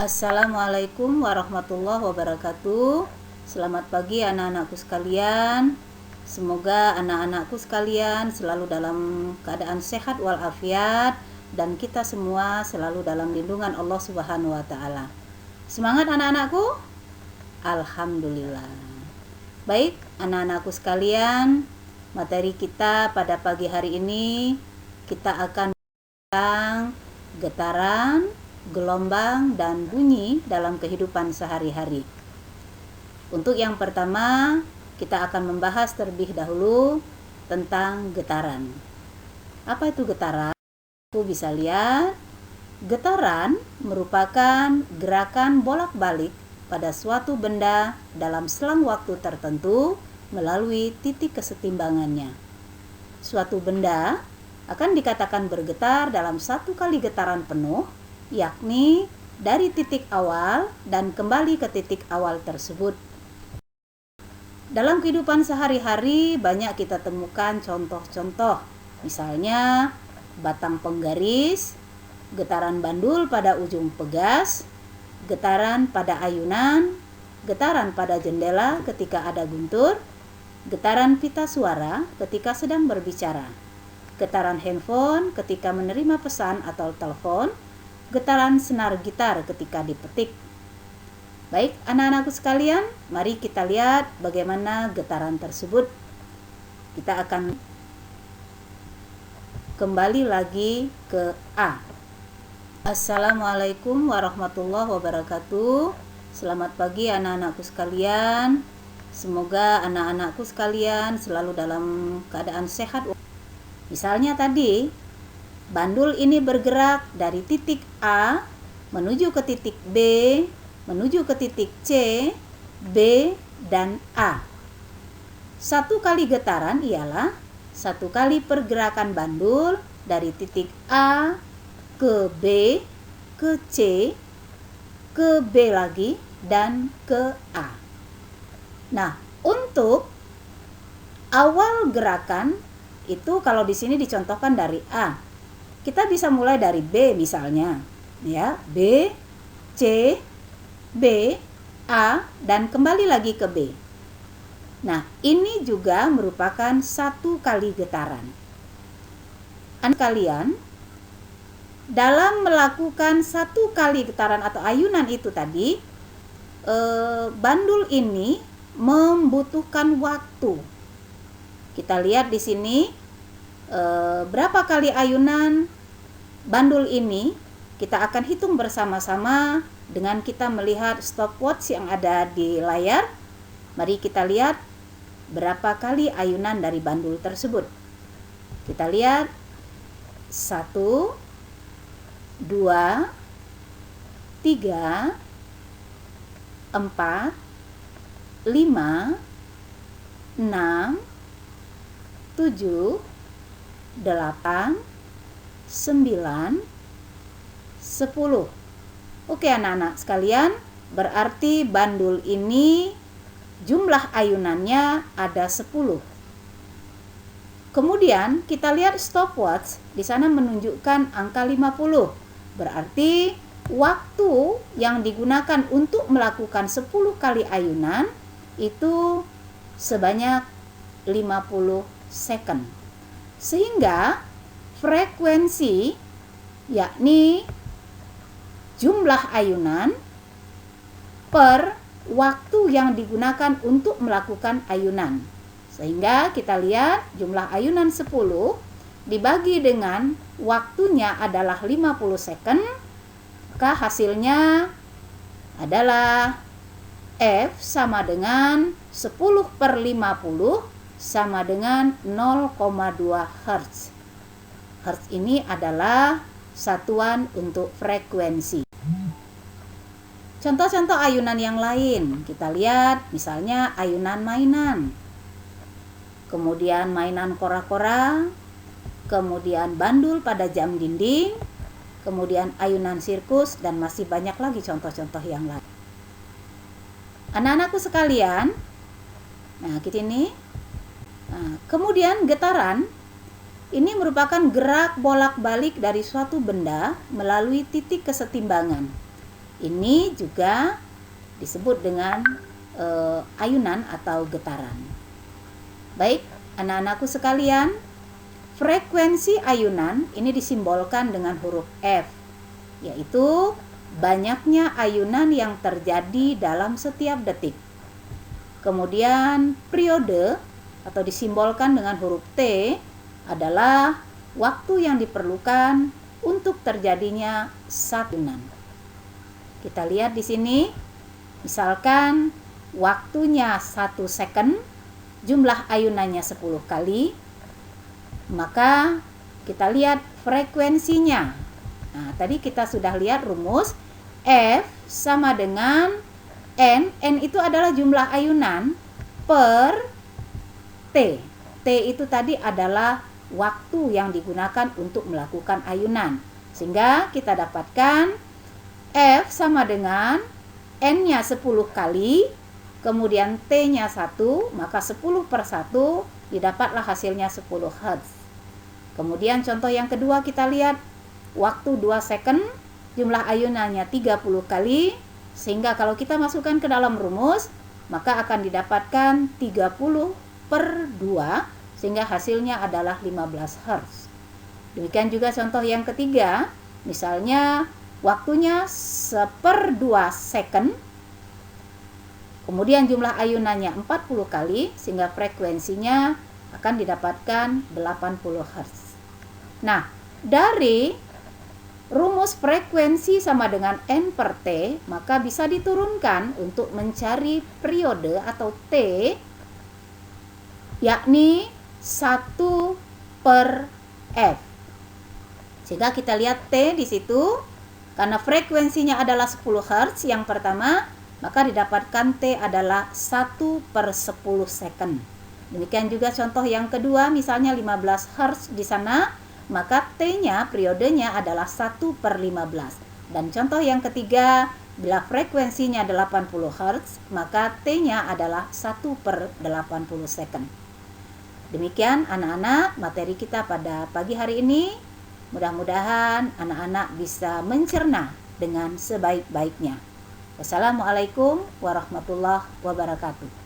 Assalamualaikum warahmatullahi wabarakatuh. Selamat pagi anak-anakku sekalian. Semoga anak-anakku sekalian selalu dalam keadaan sehat walafiat dan kita semua selalu dalam lindungan Allah Subhanahu wa taala. Semangat anak-anakku? Alhamdulillah. Baik, anak-anakku sekalian, materi kita pada pagi hari ini kita akan tentang getaran, gelombang, dan bunyi dalam kehidupan sehari-hari. Untuk yang pertama, kita akan membahas terlebih dahulu tentang getaran. Apa itu getaran? Aku bisa lihat, getaran merupakan gerakan bolak-balik pada suatu benda dalam selang waktu tertentu melalui titik kesetimbangannya. Suatu benda akan dikatakan bergetar dalam satu kali getaran penuh, yakni dari titik awal dan kembali ke titik awal tersebut. Dalam kehidupan sehari-hari banyak kita temukan contoh-contoh, misalnya batang penggaris, getaran bandul pada ujung pegas, getaran pada ayunan, getaran pada jendela ketika ada guntur, getaran pita suara ketika sedang berbicara, getaran handphone ketika menerima pesan atau telepon, getaran senar gitar ketika dipetik. Baik, anak-anakku sekalian, mari kita lihat bagaimana getaran tersebut. Kita akan kembali lagi ke A. Assalamualaikum warahmatullahi wabarakatuh. Selamat pagi anak-anakku sekalian. Semoga anak-anakku sekalian selalu dalam keadaan sehat. Misalnya tadi, bandul ini bergerak dari titik A menuju ke titik B, menuju ke titik C, B, dan A. Satu kali getaran ialah satu kali pergerakan bandul dari titik A ke B, ke C, ke B lagi, dan ke A. Nah, untuk awal gerakan itu kalau di sini dicontohkan dari A. Kita bisa mulai dari B misalnya, ya, B, C, B, A, dan kembali lagi ke B. Nah, ini juga merupakan satu kali getaran. Kalian dalam melakukan satu kali getaran atau ayunan itu tadi, bandul ini membutuhkan waktu. Kita lihat di sini berapa kali ayunan bandul ini. Kita akan hitung bersama-sama dengan kita melihat stopwatch yang ada di layar. Mari kita lihat berapa kali ayunan dari bandul tersebut. Kita lihat 1, 2, 3, 4, 5, 6, 7, 8, 9, 10. Oke anak-anak sekalian, berarti bandul ini jumlah ayunannya ada 10. Kemudian kita lihat stopwatch, di sana menunjukkan angka 50. Berarti waktu yang digunakan untuk melakukan 10 kali ayunan itu sebanyak 50 second. Sehingga frekuensi, yakni jumlah ayunan per waktu yang digunakan untuk melakukan ayunan. Sehingga kita lihat jumlah ayunan 10 dibagi dengan waktunya adalah 50 second, maka hasilnya adalah F sama dengan 10/50 sama dengan 0,2 Hz. Hertz ini adalah satuan untuk frekuensi. Contoh-contoh ayunan yang lain, kita lihat misalnya ayunan mainan, kemudian mainan kora-kora, kemudian bandul pada jam dinding, kemudian ayunan sirkus, dan masih banyak lagi contoh-contoh yang lain. Anak-anakku sekalian, nah kita ini. Kemudian getaran ini merupakan gerak bolak-balik dari suatu benda melalui titik kesetimbangan. Ini juga disebut dengan ayunan atau getaran. Baik, anak-anakku sekalian, frekuensi ayunan ini disimbolkan dengan huruf F, yaitu banyaknya ayunan yang terjadi dalam setiap detik. Kemudian periode atau disimbolkan dengan huruf T adalah waktu yang diperlukan untuk terjadinya satu ayunan. Kita lihat di sini, misalkan waktunya 1 second, jumlah ayunannya 10 kali, maka kita lihat frekuensinya. Nah, tadi kita sudah lihat rumus F sama dengan N itu adalah jumlah ayunan per T. T itu tadi adalah waktu yang digunakan untuk melakukan ayunan. Sehingga kita dapatkan F sama dengan N-nya 10 kali, kemudian T-nya 1, maka 10 per 1 didapatlah hasilnya 10 Hz. Kemudian contoh yang kedua kita lihat, waktu 2 second, jumlah ayunannya 30 kali, sehingga kalau kita masukkan ke dalam rumus, maka akan didapatkan 30 per 2, sehingga hasilnya adalah 15 Hz. Demikian juga contoh yang ketiga, misalnya waktunya 1/2 second, kemudian jumlah ayunannya 40 kali, sehingga frekuensinya akan didapatkan 80 Hz. Nah, dari rumus frekuensi sama dengan N per T, maka bisa diturunkan untuk mencari periode atau T, yakni 1 per F. Sehingga kita lihat T di situ, karena frekuensinya adalah 10 Hz yang pertama, maka didapatkan T adalah 1 per 10 second. Demikian juga contoh yang kedua, misalnya 15 Hz di sana, maka T-nya, periodenya adalah 1 per 15. Dan contoh yang ketiga, bila frekuensinya 80 Hz, maka T-nya adalah 1 per 80 second. Demikian anak-anak materi kita pada pagi hari ini. Mudah-mudahan anak-anak bisa mencerna dengan sebaik-baiknya. Wassalamualaikum warahmatullahi wabarakatuh.